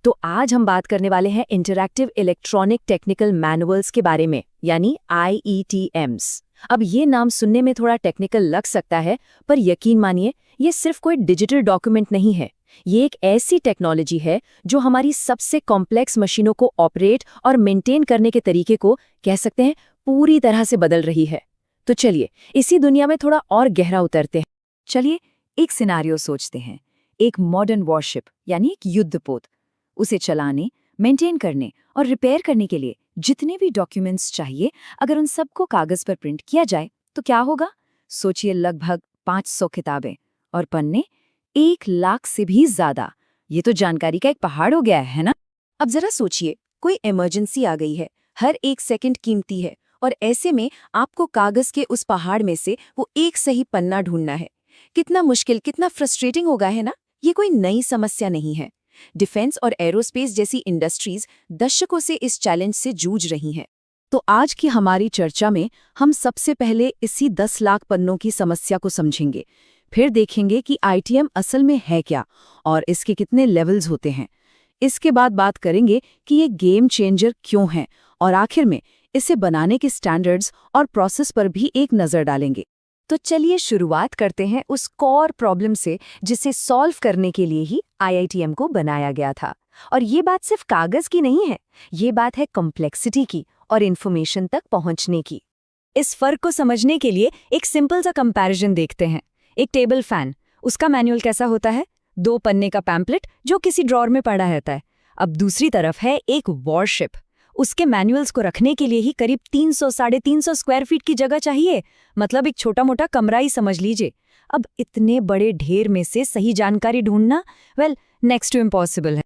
तो आज हम बात करने वाले हैं इंटरैक्टिव इलेक्ट्रॉनिक टेक्निकल मैनुअल्स के बारे में, यानी IETMs। अब ये नाम सुनने में थोड़ा टेक्निकल लग सकता है, पर यकीन मानिए ये सिर्फ कोई डिजिटल डॉक्यूमेंट नहीं है। ये एक ऐसी टेक्नोलॉजी है जो हमारी सबसे कॉम्प्लेक्स मशीनों को ऑपरेट और मेंटेन करने के तरीके को, कह सकते हैं, पूरी तरह से बदल रही है। तो चलिए इसी दुनिया में थोड़ा और गहरा उतरते हैं। चलिए एक सिनारियो सोचते हैं। एक मॉडर्न वॉरशिप यानी एक युद्धपोत, उसे चलाने, मेंटेन करने और रिपेयर करने के लिए जितने भी डॉक्यूमेंट्स चाहिए, अगर उन सबको कागज पर प्रिंट किया जाए तो क्या होगा? सोचिए, लगभग 500 किताबें और पन्ने, 1 लाख से भी ज्यादा। ये तो जानकारी का एक पहाड़ हो गया है ना? अब जरा सोचिए, कोई इमरजेंसी आ गई है, हर एक सेकंड कीमती है, और ऐसे में आपको कागज के उस पहाड़ में से वो एक सही पन्ना ढूंढना है। कितना मुश्किल, कितना फ्रस्ट्रेटिंग होगा, है ना? ये कोई नई समस्या नहीं है। डिफेंस और एरोस्पेस जैसी इंडस्ट्रीज दशकों से इस चैलेंज से जूझ रही हैं। तो आज की हमारी चर्चा में हम सबसे पहले इसी 10 लाख पन्नों की समस्या को समझेंगे। फिर देखेंगे कि ITM असल में है क्या और इसके कितने लेवल्स होते हैं। इसके बाद बात करेंगे कि ये गेम चेंजर क्यों है, और आखिर में इसे बनाने के स्टैंडर्ड्स और प्रोसेस पर भी एक नज़र डालेंगे। तो चलिए शुरुआत करते हैं उस कोर प्रॉब्लम से जिसे सॉल्व करने के लिए ही IITM को बनाया गया था। और ये बात सिर्फ कागज की नहीं है, ये बात है कॉम्प्लेक्सिटी की और इन्फॉर्मेशन तक पहुंचने की। इस फर्क को समझने के लिए एक सिंपल सा कंपैरिजन देखते हैं। एक टेबल फैन, उसका मैनुअल कैसा होता है? 2 पन्ने का पैम्पलेट जो किसी ड्रॉर में पड़ा रहता है। अब दूसरी तरफ है एक वॉरशिप, उसके मैनुअल्स को रखने के लिए ही करीब 300-350 स्क्वायर फीट की जगह चाहिए, मतलब एक छोटा मोटा कमरा ही समझ लीजिए। अब इतने बड़े ढेर में से सही जानकारी ढूंढना, नेक्स्ट टू इम्पॉसिबल है।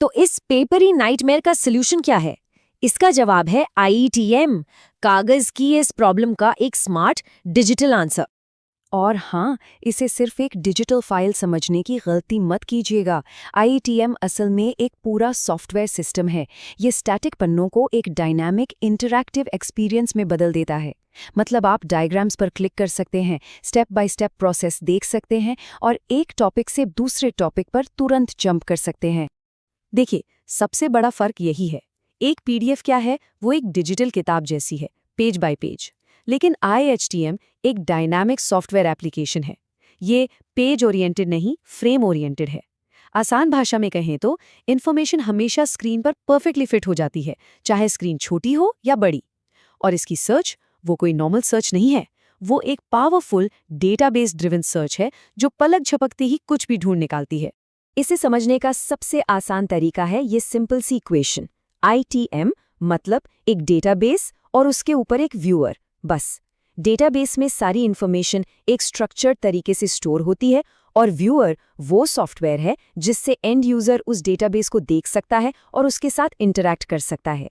तो इस पेपरी नाइटमेयर का सोल्यूशन क्या है? इसका जवाब है IETM, कागज की इस प्रॉब्लम का एक स्मार्ट डिजिटल आंसर। और हाँ, इसे सिर्फ एक डिजिटल फाइल समझने की गलती मत कीजिएगा। IETM असल में एक पूरा सॉफ्टवेयर सिस्टम है। ये स्टैटिक पन्नों को एक डायनामिक इंटरैक्टिव एक्सपीरियंस में बदल देता है। मतलब आप डायग्राम्स पर क्लिक कर सकते हैं, स्टेप बाय स्टेप प्रोसेस देख सकते हैं और एक टॉपिक से दूसरे टॉपिक पर तुरंत जंप कर सकते हैं। देखिए, सबसे बड़ा फर्क यही है। एक PDF क्या है? वो एक डिजिटल किताब जैसी है, पेज बाय पेज। लेकिन IHTM एक डायनामिक सॉफ्टवेयर एप्लीकेशन है। ये पेज ओरिएंटेड नहीं, फ्रेम ओरिएंटेड है। आसान भाषा में कहें तो इन्फॉर्मेशन हमेशा स्क्रीन पर परफेक्टली फिट हो जाती है, चाहे स्क्रीन छोटी हो या बड़ी। और इसकी सर्च, वो कोई नॉर्मल सर्च नहीं है, वो एक पावरफुल डेटाबेस ड्रिवन सर्च है जो पलक झपकते ही कुछ भी ढूंढ निकालती है। इसे समझने का सबसे आसान तरीका है ये सिंपल सी इक्वेशन। ITM मतलब एक डेटाबेस और उसके ऊपर एक व्यूअर। बस डेटाबेस में सारी इन्फॉर्मेशन एक स्ट्रक्चर्ड तरीके से स्टोर होती है, और व्यूअर वो सॉफ्टवेयर है जिससे एंड यूजर उस डेटाबेस को देख सकता है और उसके साथ इंटरैक्ट कर सकता है।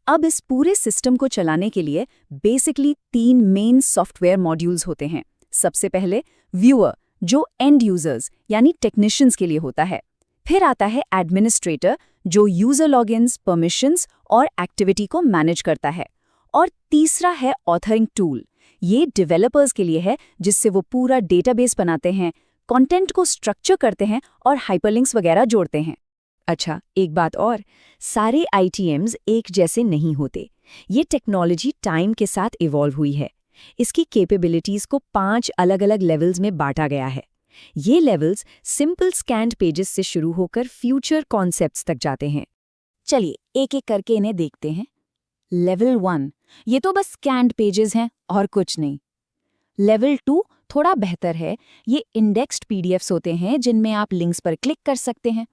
अब इस पूरे सिस्टम को चलाने के लिए बेसिकली 3 मेन सॉफ्टवेयर मॉड्यूल्स होते हैं। सबसे पहले व्यूअर, जो एंड यूजर्स यानी टेक्नीशियंस के लिए होता है। फिर आता है एडमिनिस्ट्रेटर, जो यूजर लॉगिन्स, परमिशंस और एक्टिविटी को मैनेज करता है। और तीसरा है ऑथरिंग टूल। ये डेवलपर्स के लिए है, जिससे वो पूरा डेटाबेस बनाते हैं, कंटेंट को स्ट्रक्चर करते हैं और हाइपरलिंक्स वगैरह जोड़ते हैं। अच्छा, एक बात और, सारे ITMs एक जैसे नहीं होते। ये टेक्नोलॉजी टाइम के साथ इवॉल्व हुई है। इसकी कैपेबिलिटीज को 5 अलग-अलग लेवल्स में बांटा गया है। ये लेवल्स सिंपल स्कैन्ड पेजेस से शुरू होकर फ्यूचर कॉन्सेप्ट्स तक जाते हैं। चलिए एक एक करके इन्हें देखते हैं। लेवल 1, ये तो बस स्कैन्ड पेजेस हैं और कुछ नहीं। लेवल 2 थोड़ा बेहतर है, ये इंडेक्स्ड PDFs होते हैं जिनमें आप लिंक्स पर क्लिक कर सकते हैं।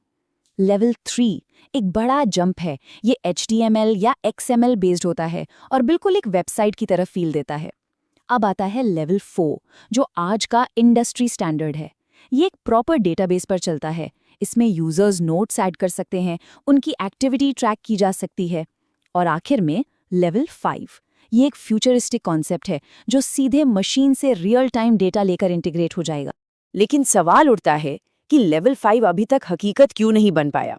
लेवल 3 एक बड़ा जंप है, ये HTML या XML बेस्ड होता है और बिल्कुल एक वेबसाइट की तरफ फील देता है। अब आता है लेवल 4, जो आज का इंडस्ट्री स्टैंडर्ड है। ये एक प्रॉपर डेटाबेस पर चलता है। इसमें यूजर्स नोट्स ऐड कर सकते हैं, उनकी एक्टिविटी ट्रैक की जा सकती है। और आखिर में लेवल 5, ये एक फ्यूचरिस्टिक कॉन्सेप्ट है जो सीधे मशीन से रियल टाइम डेटा लेकर इंटीग्रेट हो जाएगा। लेकिन सवाल उठता है कि लेवल 5 अभी तक हकीकत क्यों नहीं बन पाया?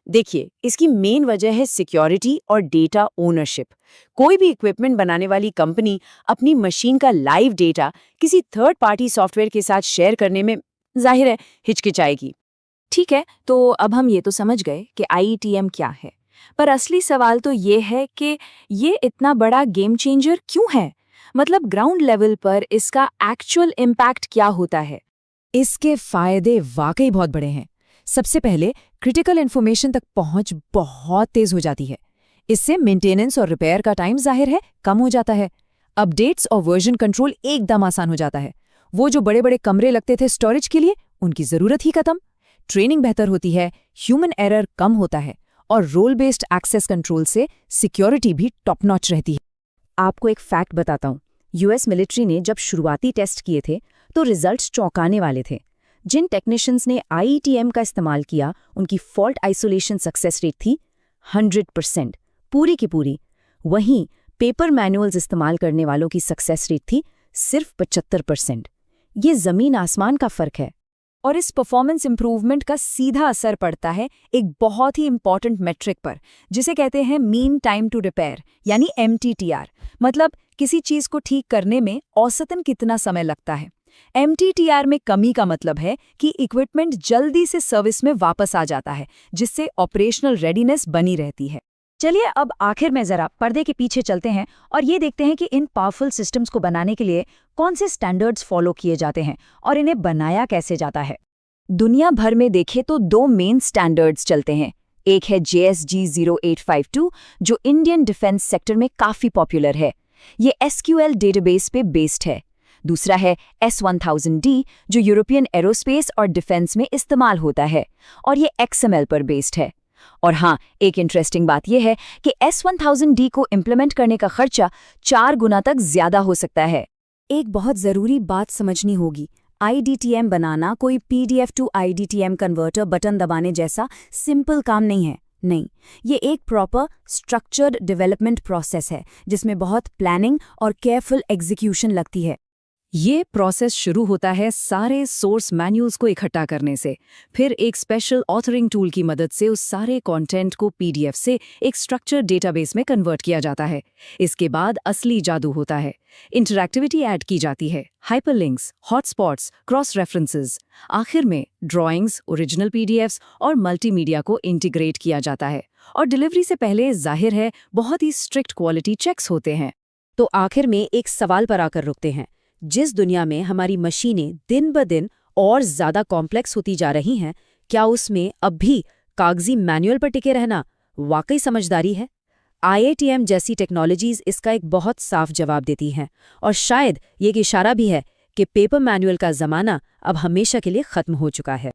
देखिए, इसकी मेन वजह है सिक्योरिटी और डेटा ओनरशिप। कोई भी इक्विपमेंट बनाने वाली कंपनी अपनी मशीन का लाइव डेटा किसी थर्ड पार्टी सॉफ्टवेयर के साथ शेयर करने में जाहिर है हिचकिचाएगी। ठीक है, तो अब हम ये तो समझ गए कि IETM क्या है, पर असली सवाल तो ये है कि ये इतना बड़ा गेम चेंजर क्यों है? मतलब ग्राउंड लेवल पर इसका एक्चुअल इम्पैक्ट क्या होता है? इसके फायदे वाकई बहुत बड़े हैं। सबसे पहले क्रिटिकल इन्फॉर्मेशन तक पहुंच बहुत तेज हो जाती है। इससे मेंटेनेंस और रिपेयर का टाइम जाहिर है कम हो जाता है। अपडेट्स और वर्जन कंट्रोल एकदम आसान हो जाता है। वो जो बड़े बड़े कमरे लगते थे स्टोरेज के लिए, उनकी जरूरत ही खत्म। ट्रेनिंग बेहतर होती है, ह्यूमन एरर कम होता है और रोल बेस्ड एक्सेस कंट्रोल से सिक्योरिटी भी टॉप नॉच रहती है। आपको एक फैक्ट बताता हूँ। यूएस मिलिट्री ने जब शुरुआती टेस्ट किए थे तो रिजल्ट्स चौंकाने वाले थे। जिन टेक्नीशियंस ने IETM का इस्तेमाल किया, उनकी फॉल्ट आइसोलेशन सक्सेस रेट थी 100%, पूरी की पूरी। वहीं पेपर मैनुअल्स इस्तेमाल करने वालों की सक्सेस रेट थी सिर्फ 75%। ये जमीन आसमान का फर्क है। और इस परफॉर्मेंस इंप्रूवमेंट का सीधा असर पड़ता है एक बहुत ही इंपॉर्टेंट मेट्रिक पर, जिसे कहते हैं मीन टाइम टू रिपेयर, यानी MTTR। मतलब किसी चीज को ठीक करने में औसतन कितना समय लगता है। MTTR में कमी का मतलब है कि इक्विपमेंट जल्दी से सर्विस में वापस आ जाता है, जिससे ऑपरेशनल रेडीनेस बनी रहती है। चलिए अब आखिर में जरा पर्दे के पीछे चलते हैं और ये देखते हैं कि इन पावरफुल सिस्टम्स को बनाने के लिए कौन से स्टैंडर्ड्स फॉलो किए जाते हैं और इन्हें बनाया कैसे जाता है। दुनिया भर में देखें तो दो मेन स्टैंडर्ड्स चलते हैं। एक है JSG 0852, जो इंडियन डिफेंस सेक्टर में काफी पॉपुलर है। ये SQL डेटाबेस पे बेस्ड है। दूसरा है S1000D, जो यूरोपियन एरोस्पेस और डिफेंस में इस्तेमाल होता है, और ये XML पर बेस्ड है। और हाँ, एक इंटरेस्टिंग बात यह है कि S1000D को इम्प्लीमेंट करने का खर्चा 4 गुना तक ज्यादा हो सकता है। एक बहुत ज़रूरी बात समझनी होगी, IDTM बनाना कोई PDF to IDTM converter button दबाने जैसा सिंपल काम नहीं है। नहीं, ये एक प्रॉपर स्ट्रक्चर्ड डेवलपमेंट प्रोसेस है, जिसमें बहुत प्लानिंग और केयरफुल एग्जीक्यूशन लगती है। ये प्रोसेस शुरू होता है सारे सोर्स मैन्यूल्स को इकट्ठा करने से, फिर एक स्पेशल ऑथरिंग टूल की मदद से उस सारे कंटेंट को PDF से एक स्ट्रक्चर्ड डेटाबेस में कन्वर्ट किया जाता है। इसके बाद असली जादू होता है। इंटरैक्टिविटी ऐड की जाती है, हाइपरलिंक्स, हॉटस्पॉट्स, क्रॉस रेफरेंसेस। आखिर में ड्राइंग्स, ओरिजिनल PDFs और मल्टीमीडिया को इंटीग्रेट किया जाता है। और डिलीवरी से पहले जाहिर है बहुत ही स्ट्रिक्ट क्वालिटी चेक्स होते हैं। तो आखिर में एक सवाल पर आकर रुकते हैं। जिस दुनिया में हमारी मशीनें दिन ब दिन और ज़्यादा कॉम्प्लेक्स होती जा रही हैं, क्या उसमें अब भी कागजी मैनुअल पर टिके रहना वाकई समझदारी है? IITM जैसी टेक्नोलॉजीज़ इसका एक बहुत साफ जवाब देती हैं, और शायद ये एक इशारा भी है कि पेपर मैनुअल का ज़माना अब हमेशा के लिए ख़त्म हो चुका है।